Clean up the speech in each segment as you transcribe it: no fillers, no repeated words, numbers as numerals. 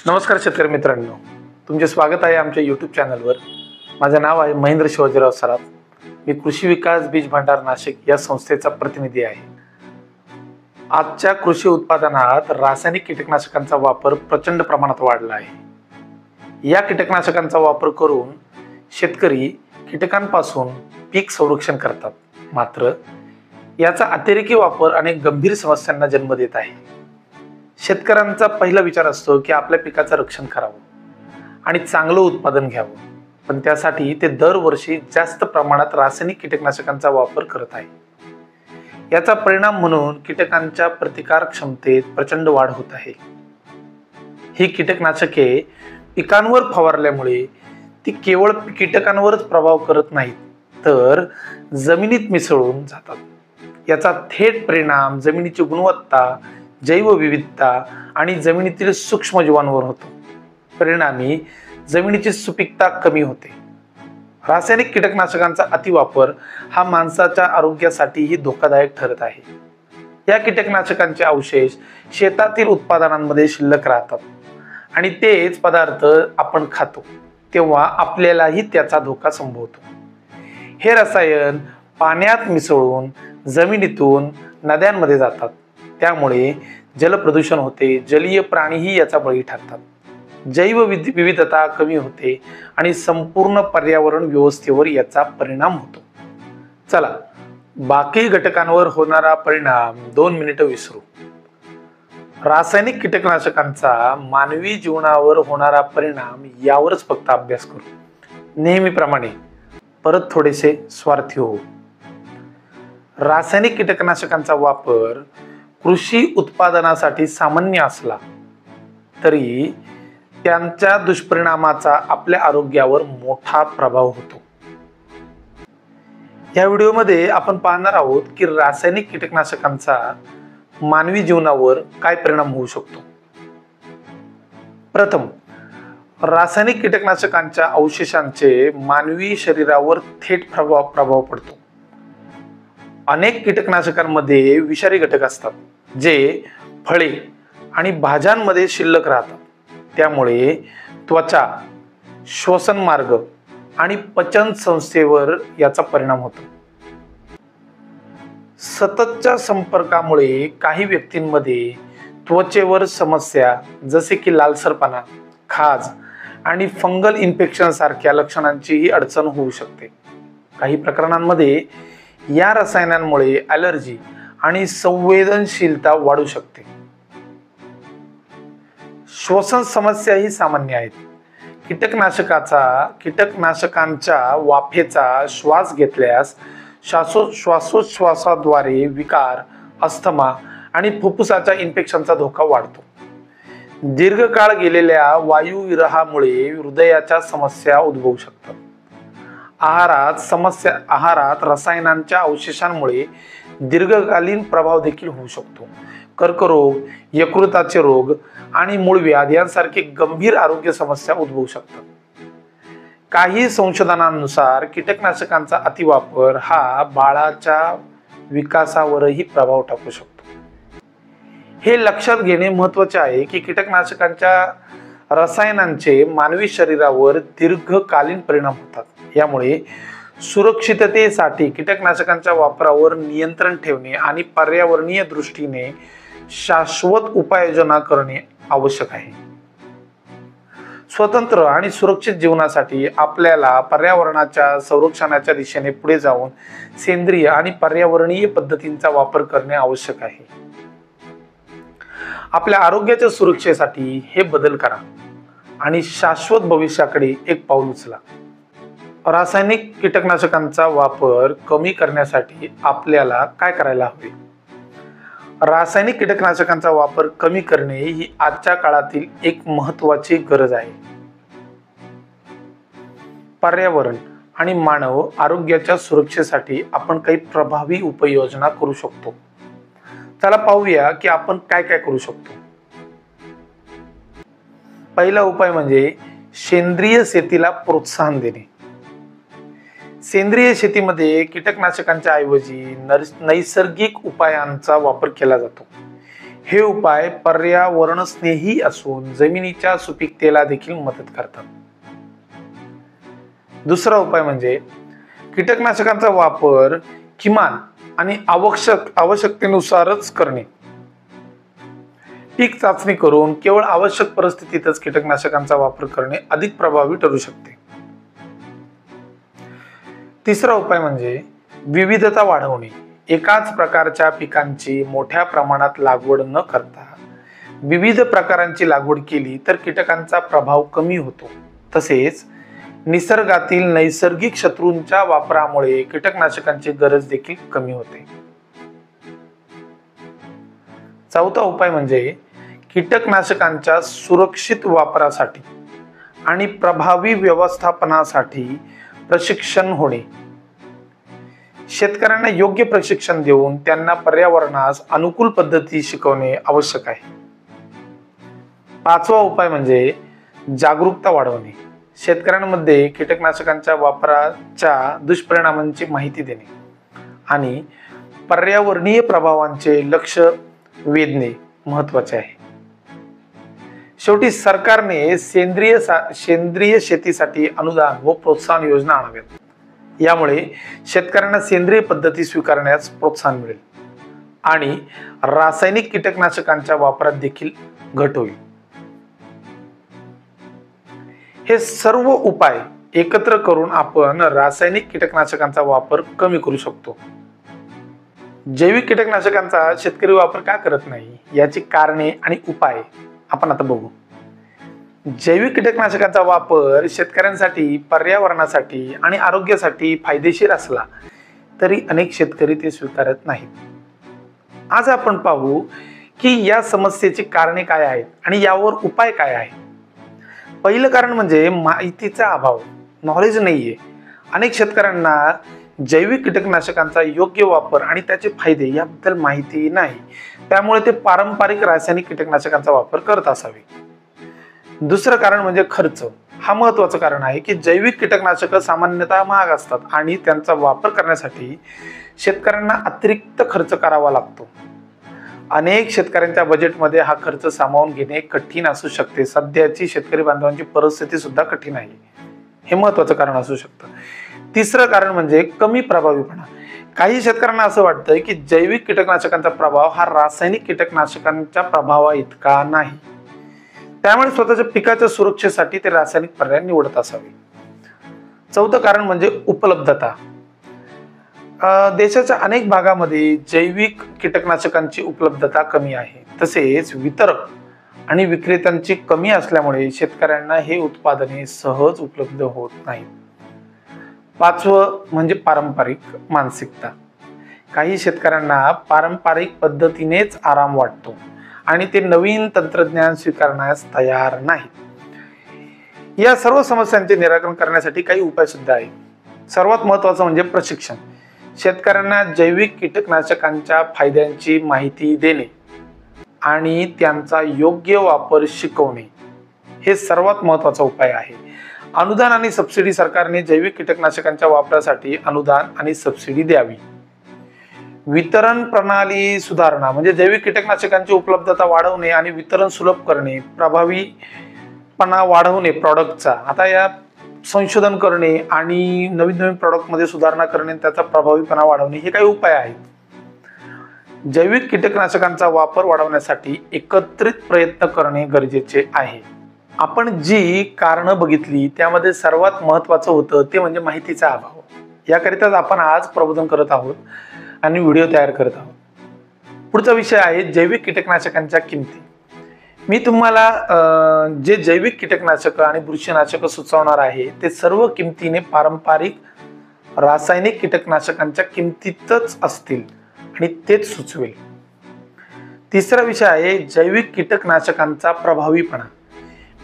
नमस्कार शेतकरी मित्रांनो, तुमचे स्वागत आहे आमच्या यूट्यूब चॅनलवर। माझे नाव आहे महेंद्र शिवाजीराव सराफ। मी कृषी विकास बीज भांडार नाशिक या संस्थेचा प्रतिनिधी आहे। आजच्या कृषी उत्पादनात रासायनिक कीटकनाशकांचा वापर प्रचंड प्रमाणात वाढला आहे। या कीटकनाशकांचा वापर करून शेतकरी कीटकांपासून पीक संरक्षण करतात, मात्र याचा अतिरेकी वापर अनेक गंभीर समस्यांना जन्म देत आहे। शेतकऱ्यांचा पहिला विचार असतो की आपल्या पिकाचं रक्षण करावं आणि चांगलं उत्पादन घ्यावं, पण त्यासाठी ते दरवर्षी जास्त प्रमाणात रासायनिक कीटकनाशकांचा वापर करत आहे। याचा परिणाम म्हणून कीटकांच्या प्रतिकार क्षमतेत प्रचंड वाढ होत आहे। ही कीटकनाशके पिकांवर फवारल्यामुळे ती केवळ कीटकांवरच प्रभाव करत नाहीत, तर जमिनीत मिसळून जातात। याचा थेट परिणाम जमिनीची गुणवत्ता, जैवविविधता आणि जमिनीतील सूक्ष्म जीवांवर होतो। परिणामी जमिनीची सुपीकता कमी होते। रासायनिक कीटकनाशकांचा अतिवापर हा माणसाच्या आरोग्यासाठीही धोकादायक ठरत आहे। या कीटकनाशकांचे अवशेष शेतातील उत्पादनांमध्ये शिल्लक राहतात आणि तेच पदार्थ आपण खातो तेव्हा आपल्यालाही त्याचा धोका संभवतो। हे रसायन पाण्यात मिसळून जमिनीतून नद्यांमध्ये जातात, त्यामुळे जलप्रदूषण होते, जलीय प्राणीही याचा बळी ठरतात। जैवविविधता कमी होते आणि संपूर्ण पर्यावरण व्यवस्थेवर याचा परिणाम होतो। चला, बाकी घटकांवर होणारा परिणाम 2 मिनिटं विसरू। रासायनिक कीटकनाशकांचा मानवी जीवनावर होणारा परिणाम यावरच फक्त अभ्यास करू। नेहमीप्रमाणे परत थोडेसे स्वार्थी होऊ। रासायनिक कीटकनाशकांचा वापर कृषी उत्पादनासाठी सामान्य असला तरी त्यांच्या दुष्परिणामाचा आपल्या आरोग्यावर मोठा प्रभाव होतो। या व्हिडिओमध्ये आपण पाहणार आहोत की रासायनिक कीटकनाशकांचा मानवी जीवनावर काय परिणाम होऊ शकतो। प्रथम, रासायनिक कीटकनाशकांच्या अवशेषांचे मानवी शरीरावर थेट प्रभाव पडतो। अनेक कीटकनाशकांमध्ये विषारी घटक असतात जे फळे आणि भाज्यांमध्ये शिल्लक राहतात, त्यामुळे त्वचा, श्वसन मार्ग आणि पचन संस्थेवर याचा परिणाम होतो। सततच्या संपर्कामुळे काही व्यक्तींमध्ये त्वचेवर समस्या जसे की लालसरपणा, खाज आणि फंगल इन्फेक्शन सारख्या लक्षणांचीही अडचण होऊ शकते। काही प्रकरणांमध्ये या रसायनांमुळे ॲलर्जी आणि संवेदनशीलता वाढू शकते। श्वसन समस्याही सामान्य आहेत। कीटकनाशकांच्या वाफेचा श्वास घेतल्यास श्वासोच्छवासाद्वारे विकार, अस्थमा आणि फुफ्फुसाच्या इन्फेक्शनचा धोका वाढतो। दीर्घकाळ गेलेल्या वायुविरहामुळे हृदयाच्या समस्या उद्भवू शकतात। आहारात रसायनांच्या अवशेषांमुळे दीर्घकालीन प्रभाव देखील होऊ शकतो। कर्करोग, यकृताचे रोग आणि मूळव्याध यांसारखे गंभीर आरोग्य समस्या उद्भवू शकतात। काही संशोधनानुसार कीटकनाशकांचा अतिवापर हा बाळाच्या विकासावरही प्रभाव टाकू शकतो। हे लक्षात घेणे महत्त्वाचे आहे की कीटकनाशकांच्या रसायनांचे मानवी शरीरावर दीर्घकालीन परिणाम होतात। यामुळे सुरक्षिततेसाठी कीटकनाशकांच्या वापरावर नियंत्रण ठेवणे आणि पर्यावरणीय दृष्टीने शाश्वत उपाययोजना करणे आवश्यक आहे। स्वतंत्र आणि सुरक्षित जीवनासाठी आपल्याला पर्यावरणाच्या संरक्षणाच्या दिशेने पुढे जाऊन सेंद्रिय आणि पर्यावरणीय पद्धतींचा वापर करणे आवश्यक आहे। आपल्या आरोग्याच्या सुरक्षेसाठी हे बदल करा आणि शाश्वत भविष्याकडे एक पाऊल उचला। रासायनिक कीटकनाशकांचा वापर कमी करण्यासाठी आपल्याला काय करायला हवे? रासायनिक कीटकनाशकांचा वापर कमी करणे ही आजच्या काळातील एक महत्त्वाची गरज आहे। पर्यावरण आणि मानव आरोग्याच्या सुरक्षेसाठी आपण काही प्रभावी उपाययोजना करू शकतो। चला पाहूया की आपण काय काय करू शकतो। पहिला उपाय म्हणजे सेंद्रिय शेतीला प्रोत्साहन देणे। सेंद्रिय शेतीमध्ये कीटकनाशकांच्या ऐवजी नैसर्गिक उपायांचा वापर केला जातो। हे उपाय पर्यावरणस्नेही असून जमिनीच्या सुपीकतेला देखील मदत करतात. दुसरा उपाय म्हणजे कीटकनाशकांचा वापर किमान आणि आवश्यकतेनुसारच करणे. पीक चाचणी करून केवळ आवश्यक परिस्थितीतच कीटकनाशकांचा वापर करणे अधिक प्रभावी ठरू शकते. तिसरा उपाय म्हणजे विविधता वाढवणे. एकाच प्रकारच्या पिकांची मोठ्या प्रमाणात लागवड न करता विविध प्रकारांची लागवड केली तर कीटकांचा प्रभाव कमी होतो. तसेच निसर्गातील नैसर्गिक शत्रूंच्या वापरामुळे कीटकनाशकांची गरज देखील कमी होते. चौथा उपाय म्हणजे कीटकनाशकांच्या सुरक्षित वापरासाठी आणि प्रभावी व्यवस्थापनासाठी प्रशिक्षण होणे. शेतकऱ्यांना योग्य प्रशिक्षण देऊन त्यांना पर्यावरणास अनुकूल पद्धती शिकवणे आवश्यक आहे. पाचवा उपाय म्हणजे जागरूकता वाढवणे. शेतकऱ्यांमध्ये कीटकनाशकांच्या वापराच्या दुष्परिणामांची माहिती देणे आणि पर्यावरणीय प्रभावांचे लक्ष वेधणे महत्वाचे आहे. शेवटी सरकारने सेंद्रिय शेतीसाठी अनुदान व प्रोत्साहन योजना आणाव्यात. यामुळे शेतकऱ्यांना सेंद्रिय पद्धती स्वीकारण्यास प्रोत्साहन मिळेल आणि रासायनिक कीटकनाशकांच्या वापरात देखील घट होईल. हे सर्व उपाय एकत्र करून आपण रासायनिक कीटकनाशकांचा वापर कमी करू शकतो. जैविक कीटकनाशकांचा शेतकरी वापर का करत नाही याची कारणे आणि उपाय आपण आता बघू. जैविक कीटकनाशकांचा वापर शेतकऱ्यांसाठी, पर्यावरणासाठी आणि आरोग्यासाठी फायदेशीर असला तरी अनेक शेतकरी ते स्वीकारत नाहीत. आज आपण पाहू की या समस्येची कारणे काय आहेत आणि यावर उपाय काय आहे. पहिलं कारण म्हणजे माहितीचा अभाव, नॉलेज नाहीये. अनेक शेतकऱ्यांना जैविक कीटकनाशकांचा योग्य वापर आणि त्याचे फायदे याबद्दल माहिती नाही. त्यामुळे ते पारंपरिक रासायनिक कीटकनाशकांचा वापर करत असावे. दुसरं कारण म्हणजे खर्च. हा महत्वाचं कारण आहे की जैविक कीटकनाशक सामान्यतः महाग असतात आणि त्यांचा वापर करण्यासाठी शेतकऱ्यांना अतिरिक्त खर्च करावा लागतो. अनेक शेतकऱ्यांच्या बजेटमध्ये हा खर्च सामावून घेणे कठीण असू शकते. सध्याची शेतकरी बांधवांची परिस्थिती सुद्धा कठीण आहे. हे महत्वाचं कारण असू शकतं. तिसरं कारण म्हणजे कमी प्रभावीपणा. काही शेतकऱ्यांना असं वाटतं की जैविक कीटकनाशकांचा प्रभाव हा रासायनिक कीटकनाशकांच्या प्रभावा इतका नाही. त्यामुळे स्वतःच्या पिकाच्या सुरक्षेसाठी ते रासायनिक पर्याय निवडत असावे. चौथं कारण म्हणजे उपलब्धता. देशाच्या अनेक भागामध्ये जैविक कीटकनाशकांची उपलब्धता कमी आहे. तसेच वितरक आणि विक्रेत्यांची कमी असल्यामुळे शेतकऱ्यांना हे उत्पादने सहज उपलब्ध होत नाहीत. पाचवं म्हणजे पारंपरिक मानसिकता. काही शेतकऱ्यांना पारंपरिक पद्धतीनेच आराम वाटतो आणि ते नवीन तंत्रज्ञान स्वीकारण्यास तयार नाहीत. या सर्व समस्यांचे निराकरण करण्यासाठी काही उपाय सुद्धा आहेत. सर्वात महत्त्वाचं म्हणजे प्रशिक्षण. शेतकऱ्यांना जैविक कीटकनाशकांच्या फायद्यांची माहिती देणे आणि त्यांचा योग्य वापर शिकवणे हे सर्वात महत्त्वाचा उपाय आहे. अनुदान आणि सबसिडी. सरकारने जैविक कीटकनाशकांच्या वापरासाठी अनुदान आणि सबसिडी द्यावी. वितरण प्रणाली सुधारणा म्हणजे जैविक कीटकनाशकांची उपलब्धता वाढवणे आणि वितरण सुलभ करणे. प्रभावीपणा वाढवणे प्रॉडक्टचा. आता या संशोधन करणे आणि नवीन प्रॉडक्ट मध्ये सुधारणा करणे, त्याचा प्रभावीपणा वाढवणे हे काही उपाय आहेत. जैविक कीटकनाशकांचा वापर वाढवण्यासाठी एकत्रित प्रयत्न करणे गरजेचे आहे. आपण जी कारणं बघितली त्यामध्ये सर्वात महत्वाचं होतं ते म्हणजे माहितीचा अभाव. याकरिताच आपण आज प्रबोधन करत आहोत आणि व्हिडिओ तयार करत आहोत. पुढचा विषय आहे जैविक कीटकनाशकांच्या किमती. मी तुम्हाला जे जैविक कीटकनाशक आणि बुरशीनाशक सुचवणार आहे ते सर्व किमतीने पारंपरिक रासायनिक कीटकनाशकांच्या किमतीतच असतील आणि तेच सुचवेल. तिसरा विषय आहे जैविक कीटकनाशकांचा प्रभावीपणा.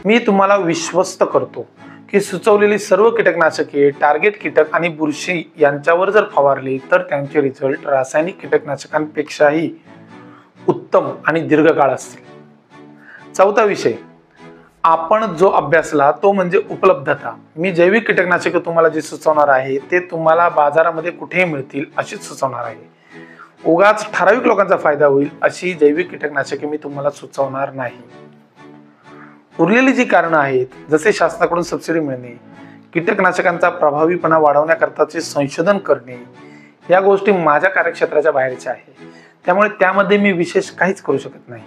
मी तुम्हाला विश्वस्त करतो की सुचवलेली सर्व कीटकनाशके टार्गेट कीटक आणि बुरशी यांच्यावर जर फवारली तर त्यांचे रिझल्ट रासायनिक कीटकनाशकांपेक्षाही उत्तम आणि दीर्घकाळ असतील. चौथा विषय आपण जो अभ्यासला तो म्हणजे उपलब्धता. मी जैविक कीटकनाशके तुम्हाला जे सुचवणार आहे ते तुम्हाला बाजारामध्ये कुठेही मिळतील अशीच सुचवणार आहे. उगाच ठराविक लोकांचा फायदा होईल अशी जैविक कीटकनाशके मी तुम्हाला सुचवणार नाही. उरलेली जी कारणं आहेत, जसे शासनाकडून सबसिडी मिळणे, कीटकनाशकांचा प्रभावीपणा वाढवण्याकरताचे संशोधन करणे, या गोष्टी माझ्या कार्यक्षेत्राच्या बाहेरच्या आहे. त्यामुळे त्यामध्ये मी विशेष काहीच करू शकत नाही.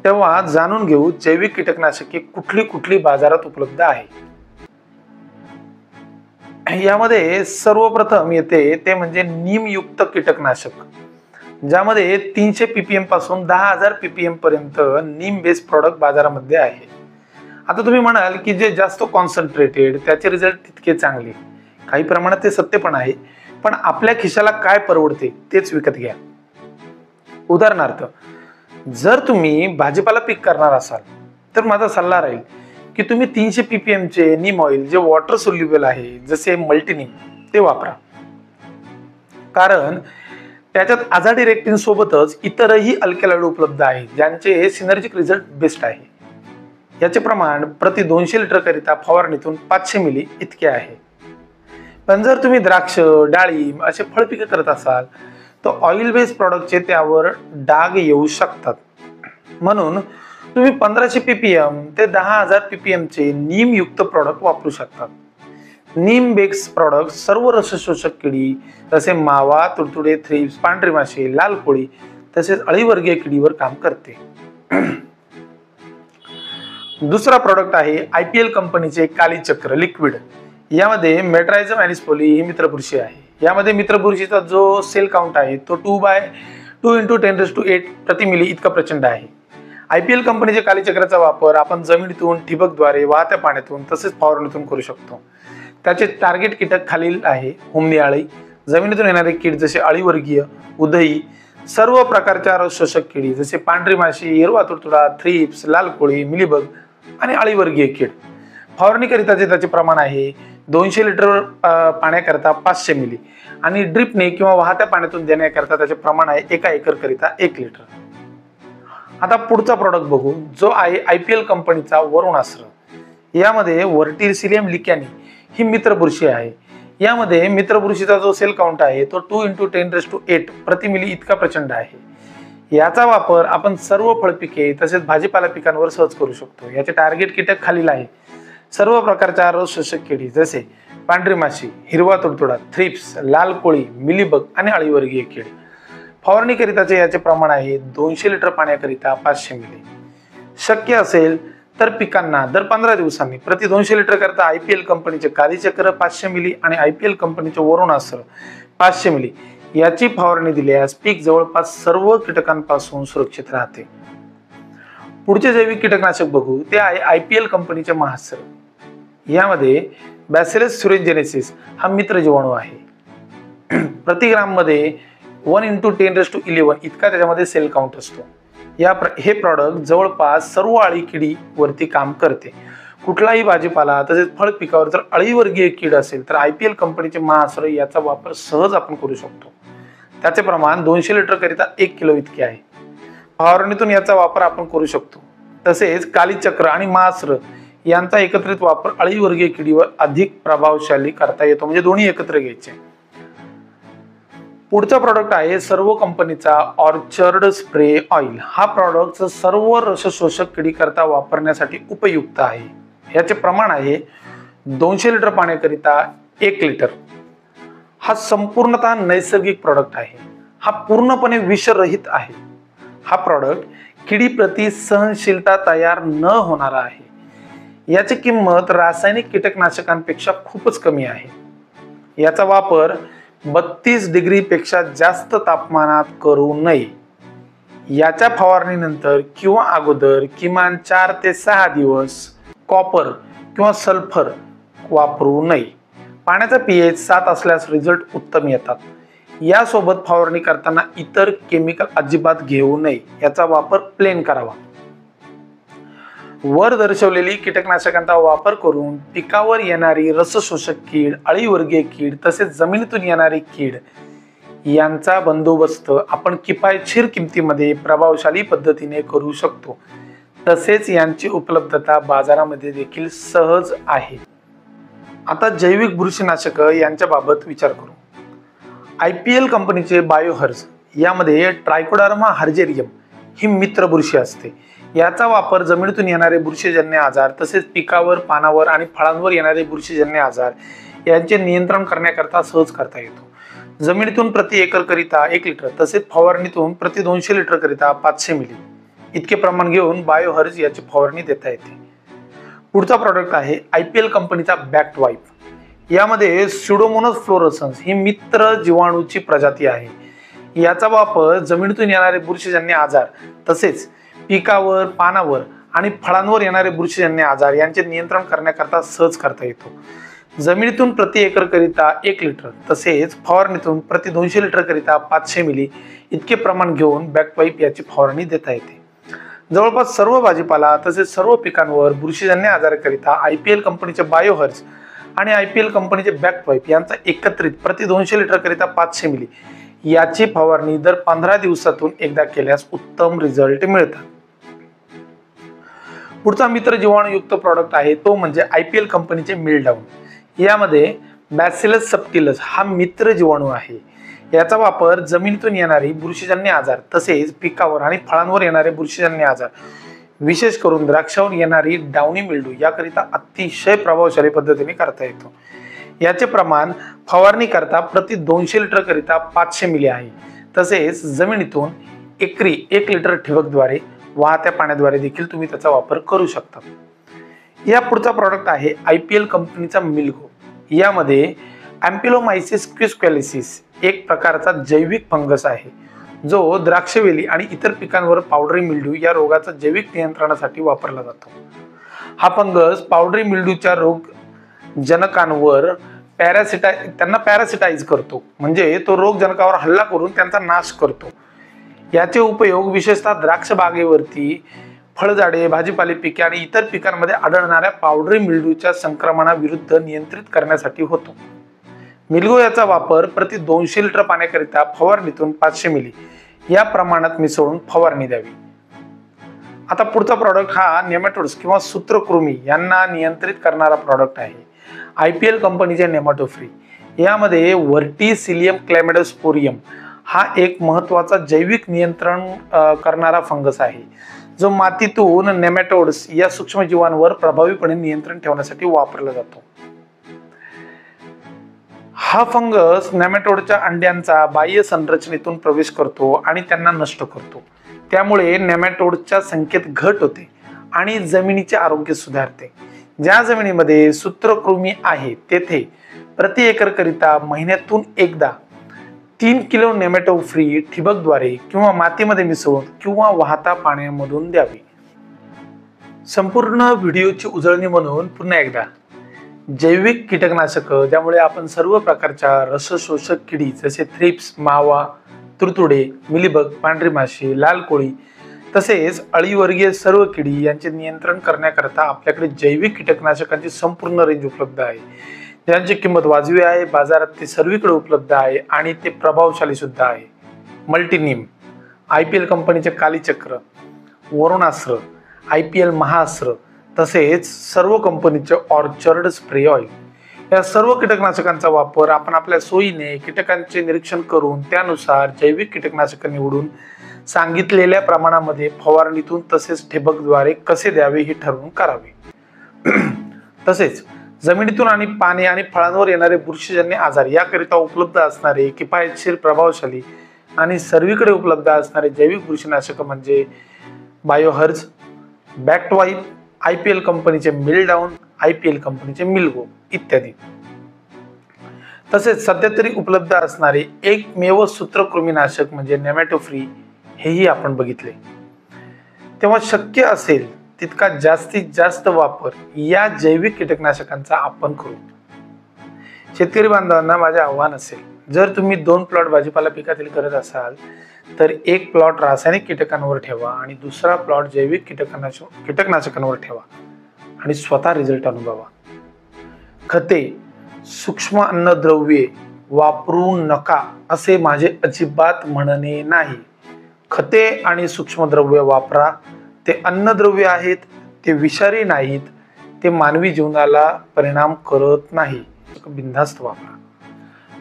तेव्हा जाणून घेऊ जैविक कीटकनाशके कुठली कुठली बाजारात उपलब्ध आहे. यामध्ये सर्वप्रथम येते ते म्हणजे नीमयुक्त कीटकनाशक, ज्यामध्ये 300 ppm पासून 10,000 ppm पर्यंत नीम बेस्ड प्रॉडक्ट बाजारामध्ये आहे. आता तुम्ही म्हणाल की जे जास्त कॉन्सन्ट्रेटेड त्याचे रिझल्ट तितके चांगले. काही प्रमाणात ते सत्य पण आहे, पण आपल्या खिशाला काय परवडते तेच विकत घ्या. उदाहरणार्थ, जर तुम्ही भाजीपाला पीक करणार असाल तर माझा सल्ला राहील की तुम्ही 300 ppm चे नीम ऑइल जे वॉटर सोल्युबल आहे, जसे मल्टीनीम, ते वापरा. कारण त्याच्यात आझाडिरेक्टिन सोबतच इतरही अल्कलॉइड उपलब्ध आहेत, ज्यांचे सिनर्जिक रिझल्ट बेस्ट आहे. याचे प्रमाण प्रति 200 लिटर करिता फवारणीतून 500 मिली इतके आहे. पण जर तुम्ही द्राक्ष, डाळिंब असे फळपिके करत असाल तर ऑइल बेस्ड प्रॉडक्टचे त्यावर डाग येऊ शकतात. म्हणून तुम्ही 1500 ppm ते 10,000 ppm चे नीमयुक्त प्रॉडक्ट वापरू शकतात. नीम बेस्ड प्रॉडक्ट सर्व रसशोषक किडी जसे मावा, तुडतुडे, थ्रिप्स, पांढरी माशी, लाल कोळी तसेच अळीवर्गीय किडीवर काम करते. दुसरा प्रॉडक्ट आहे IPL कंपनीचे कालीचक्र लिक्विड. यामध्ये मेट्रायझम एनिस्पोली ही मित्रबुरशी आहे. यामध्ये मित्रबुरशीचा जो सेल काउंट आहे तो 2 × 10⁸ प्रति मिली इतका प्रचंड आहे. IPL कंपनीच्या कालीचक्राचा वापर आपण जमिनीतून, ठिबकद्वारे, वाहत्या पाण्यातून तसेच फवारणीतून करू शकतो. त्याचे टार्गेट कीटक खालील आहे: हुमणी अळी, जमिनीतून येणारे कीड जसे अळीवर्गीय, उधई, सर्व प्रकारच्या रसशोषक किडी जसे पांढरी माशी, हिरवा तुडतुडा, थ्रिप्स, लाल कोळी, मिलीबग आणि अळीवर्गीय कीड. फवारणीकरिताचे त्याचे प्रमाण आहे 200 लिटर पाण्याकरता 500 मिली आणि ड्रिपने किंवा वाहत्या पाण्यातून देण्याकरता त्याचे प्रमाण आहे 1 एकर करिता 1 लिटर. आता पुढचा प्रॉडक्ट बघू, जो आहे IPL कंपनीचा वरुणास्त्र. यामध्ये व्हर्टिसिलियम लिकॅनी ही मित्रबुरशी आहे. यामध्ये मित्रबुरशीचा जो सेल काउंट आहे तो 2 × 10⁸ प्रति मिली इतका प्रचंड आहे. याचा वापर आपण सर्व फळपिके तसेच भाजीपाला पिकांवर सहज करू शकतो. याचे टार्गेट कीटक खालील आहे: सर्व प्रकारच्या रसशोषक किडी जसे पांढरी माशी, हिरवा तुडतुडा, थ्रिप्स, लाल कोळी, मिलीबग आणि अळीवर्गीय कीड. फवारणीकरिताचे याचे प्रमाण आहे 200 लिटर पाण्याकरिता 500 मिली. शक्य असेल तर पिकांना दर 15 दिवसांनी प्रति 200 लिटर करता IPL कंपनीचे कालीचक्र 500 मिली आणि IPL कंपनीचे वरुणास्त्र 500 मिली याची फवारणी दिल्यास पीक जवळपास सर्व कीटकांपासून सुरक्षित राहते. पुढचे जैविक कीटकनाशक बघू, ते आहे IPL कंपनीचे महास्त्र. यामध्ये बॅसिलस thuringiensis हा मित्र जीवाणू आहे. प्रति ग्राम मध्ये 1 × 10⁻11 इतका त्याच्यामध्ये सेल काउंट असतो. हे प्रॉडक्ट जवळपास सर्व अळी किडी वरती काम करते. कुठलाही भाजीपाला तसेच फळ पिकावर जर अळीवर्गीय कीड असेल तर IPL कंपनीचे महास्त्र याचा वापर सहज आपण करू शकतो. त्याचे प्रमाण 200 लिटर करिता 1 किलो इतके आहे. फवारणीतून याचा वापर आपण करू शकतो. तसेच कालीचक्र आणि महास्त्र यांचा एकत्रित वापर अळीवर्गीय किडीवर अधिक प्रभावशाली करता येतो, म्हणजे दोन्ही एकत्र घ्यायचे. पुढचा प्रॉडक्ट आहे सर्व कंपनीचा ऑर्चर्ड स्प्रे ऑइल. हा प्रॉडक्ट सर्व रसशोषक किडी करता वापरण्यासाठी उपयुक्त आहे. याचे प्रमाण आहे 200 लिटर पाण्याकरिता 1 लिटर. हा संपूर्णतः नैसर्गिक प्रॉडक्ट आहे. हा पूर्णपणे विषरहित आहे. हा प्रॉडक्ट किडीप्रती सहनशीलता तयार न होणारा आहे. याची किंमत रासायनिक कीटकनाशकांपेक्षा खूपच कमी आहे. याचा वापर 32 डिग्री पेक्षा जास्त तापमानात करू नये. याच्या फवारणीनंतर किंवा अगोदर किमान 4 ते 6 दिवस कॉपर किंवा सल्फर वापरू नये. पाण्याचा pH 7 असल्यास रिझल्ट उत्तम येतात. यासोबत फवारणी करताना इतर केमिकल अजिबात घेऊ नये. याचा वापर प्लेन करावा. वर दर्शवलेली कीटकनाशकांचा वापर करून पिकावर येणारी रसशोषक कीड, अळीवर्गीय कीड तसेच जमिनीतून येणारी कीड यांचा बंदोबस्त आपण किफायतशीर किमतीमध्ये प्रभावशाली पद्धतीने करू शकतो. तसेच यांची उपलब्धता बाजारामध्ये देखील सहज आहे. आता जैविक बुरशीनाशक यांच्या बाबत विचार करू. IPL कंपनीचे बायोहर्ज यामध्ये ट्रायकोडर्मा हर्जेरियम ही मित्र बुरशी असते। याचा वापर जमिनीतून येणारे बुरशीजन्य आजार तसेच पिकावर, पानावर आणि फळांवर येणारे बुरशीजन्य आजार यांचे नियंत्रण करण्याकरता सहज करता येतो। जमिनीतून प्रति एकर करिता 1 लिटर तसेच फवारणीतून प्रति 200 लिटर करिता 500 मिली इतके प्रमाण घेऊन बायोहर्ज याची फवारणी देता येते। पुढचा प्रॉडक्ट आहे IPL कंपनीचा बॅक्ट वाईप। यामध्ये स्युडोमोनास फ्लोरोसन्स ही मित्र जीवाणूची प्रजाती आहे। याचा वापर जमिनीतून येणारे बुरशीजन्य आजार तसेच पिकावर, पानावर आणि फळांवर येणारे बुरशीजन्य आजार यांचे नियंत्रण करण्याकरता सहज करता येतो। जमिनीतून प्रति एकर करिता 1 लिटर तसेच फवारणीतून प्रति 200 लिटर करिता 500 मिली इतके प्रमाण घेऊन बॅक्ट वाईप याची फवारणी देता येते। जवळपास सर्व भाजीपाला तसेच सर्व पिकांवर बुरशीजन्य आजाराकरिता IPL कंपनीचे बायोहर्ज आणि IPL कंपनीचे बॅक्ट वाईप यांचा एकत्रित प्रति 200 लिटर करिता 500 मिली याची फवारणी दर 15 दिवसातून एकदा केल्यास उत्तम रिझल्ट मिळतात। पुढचा मित्र जीवाणूयुक्त प्रॉडक्ट आहे तो म्हणजे IPL कंपनीचे मिलडाउन। यामध्ये बॅसिलस सबटिलस हा मित्र जीवाणू आहे। याचा वापर जमिनीतून येणारी बुरशीजन्य आजार तसेच पिकावर आणि फळांवर येणारे बुरशीजन्य आजार विशेष करून द्राक्षावर येणारी डाउनी मिल्ड्यू याकरिता अतिशय प्रभावशाली पद्धतीने करता येतो। याचे प्रमाण फवारणी करता प्रति 200 लिटर करिता 500 मिली आहे। तसेच जमिनीतून एकरी 1 लिटर ठिबकद्वारे वाहत्या पाण्याद्वारे देखील तुम्ही त्याचा वापर करू शकता। या पुढचा प्रॉडक्ट आहे IPL कंपनीचा मिल्गो। यामध्ये अँपिलोमायसिस क्विस्क्वेलिसिस एक प्रकारचा जैविक फंगस आहे जो द्राक्षवेली आणि इतर पिकांवर पावडरी मिल्ड्यू या रोगाचा जैविक नियंत्रणासाठी वापरला जातो। हा फंगस पावडरी मिल्ड्यूच्या रोगजनकांवर त्यांना पॅरासिटाइज करतो, म्हणजे तो रोगजनकावर हल्ला करून त्यांचा नाश करतो। याचे उपयोग विशेषतः द्राक्ष बागेवरती, फळझाडे, भाजीपाले पिके आणि इतर पिकांमध्ये आढळणाऱ्या पावडरी मिल्ड्यूच्या संक्रमणाविरुद्ध नियंत्रित करण्यासाठी होतो। मिल्गो याचा वापर प्रति 200 लिटर पाण्याकरिता फवारणीतून 500 मिली या प्रमाणात मिसळून फवारणी द्यावी। आता पुढचा प्रॉडक्ट हा नेमॅटोड्स किंवा सूत्रकृमी यांना नियंत्रित करणारा प्रॉडक्ट आहे IPL कंपनीचे नेमॅटोफ्री। यामध्ये व्हर्टिसिलियम क्लॅमिडोस्पोरियम हा एक महत्त्वाचा जैविक नियंत्रण करणारा फंगस आहे जो मातीतून नेमॅटोड्स या सूक्ष्मजीवांवर प्रभावीपणे नियंत्रण ठेवण्यासाठी वापरला जातो। हा फंगस नेमॅटोडच्या अंड्यांचा बाह्य संरचनेतून प्रवेश करतो आणि त्यांना नष्ट करतो। त्यामुळे नेमॅटोडच्या संख्येत घट होते आणि जमिनीचे आरोग्य सुधारते। ज्या जमिनीमध्ये सूत्रकृमी आहे तेथे प्रति एकर करिता महिन्यातून एकदा 3 किलो नेमॅटोफ्री ठिबकद्वारे किंवा मातीमध्ये मिसळून किंवा वाहता पाण्यामधून द्यावी। संपूर्ण व्हिडिओची उजळणी म्हणून पुन्हा एकदा जैविक कीटकनाशक ज्यामुळे आपण सर्व प्रकारच्या रसशोषक किडी जसे थ्रिप्स, मावा, तुडतुडे, मिलीबग, पांढरी माशी, लाल कोळी तसेच अळीवर्गीय सर्व किडी यांचे नियंत्रण करण्याकरता आपल्याकडे जैविक कीटकनाशकांची संपूर्ण रेंज उपलब्ध आहे, ज्यांची किंमत वाजवी आहे, बाजारात ते सर्वीकडे उपलब्ध आहे आणि ते प्रभावशाली सुद्धा आहे। मल्टीनीम, IPL कंपनीचे कालीचक्र, वरुणास्त्र, IPL महाअस्त्र तसेच सर्व कंपनीचे ऑर्चर्ड स्प्रे ऑइल या सर्व कीटकनाशकांचा वापर आपण आपल्या सोयीने कीटकांचे निरीक्षण करून त्यानुसार जैविक कीटकनाशक निवडून सांगितलेल्या प्रमाणामध्ये फवारणीतून तसेच ठिबकद्वारे कसे द्यावे हे ठरवून करावे। तसेच जमिनीतून आणि पाने आणि फळांवर येणारे बुरशीजन्य आजार याकरिता उपलब्ध असणारे किफायतशीर, प्रभावशाली आणि सर्वीकडे उपलब्ध असणारे जैविक बुरशीनाशक म्हणजे बायोहर्ज, बॅक्ट वाईप, IPL कंपनीचे मिलडाउन, IPL कंपनीचे मिल्गो इत्यादी। तसेच सध्या तरी उपलब्ध असणारे एकमेव सूत्रकृमीनाशक म्हणजे नेमॅटोफ्री हेही आपण बघितले। तेव्हा शक्य असेल तितका जास्तीत जास्त वापर या जैविक कीटकनाशकांचा आपण करू। शेतकरी बांधवांना माझे आव्हान असेल, जर तुम्ही 2 प्लॉट भाजीपाला पिकातील करत असाल तर 1 प्लॉट रासायनिक कीटकांवर ठेवा आणि दुसरा प्लॉट जैविक कीटकनाशकांवर ठेवा आणि स्वतः रिझल्ट अनुभवा। खते, सूक्ष्म अन्नद्रव्ये वापरू नका असे माझे अजिबात म्हणणे नाही। खते आणि सूक्ष्मद्रव्ये वापरा, ते अन्नद्रव्य आहेत, ते विषारी नाहीत, ते मानवी जीवनाला परिणाम करत नाही, बिनधास्त वापरा।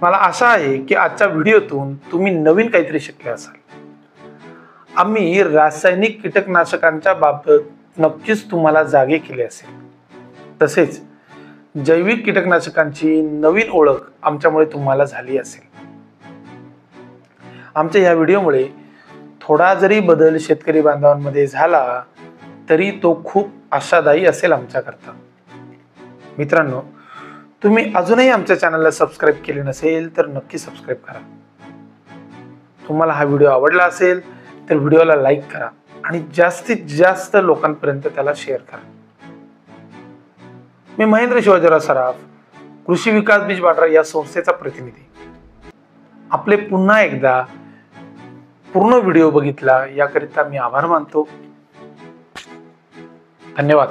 मला आशा आहे की आजच्या व्हिडिओतून तुम्ही नवीन काहीतरी शिकले असाल. आम्ही रासायनिक कीटकनाशकांच्या बाबत नक्कीच तुम्हाला जागे केले असेल. तसेच जैविक कीटकनाशकांची नवीन ओळख आमच्यामुळे तुम्हाला झाली असेल. आमच्या या व्हिडिओमुळे थोडा जरी बदल शेतकरी बांधवांमध्ये झाला तरी तो खूप आशादायी असेल आमच्याकरता. मित्रांनो, तुम्ही अजूनही आमच्या चॅनलला सबस्क्राईब केले नसेल तर नक्की सबस्क्राईब करा. तुम्हाला हा व्हिडिओ आवडला असेल तर व्हिडिओला लाईक करा आणि जास्तीत जास्त लोकांपर्यंत त्याला शेअर करा. मी महेंद्र शिवाजीराव सराफ, कृषी विकास बीज भांडार या संस्थेचा प्रतिनिधी. आपले पुन्हा एकदा पूर्ण व्हिडिओ बघितला याकरिता मी आभार मानतो. धन्यवाद.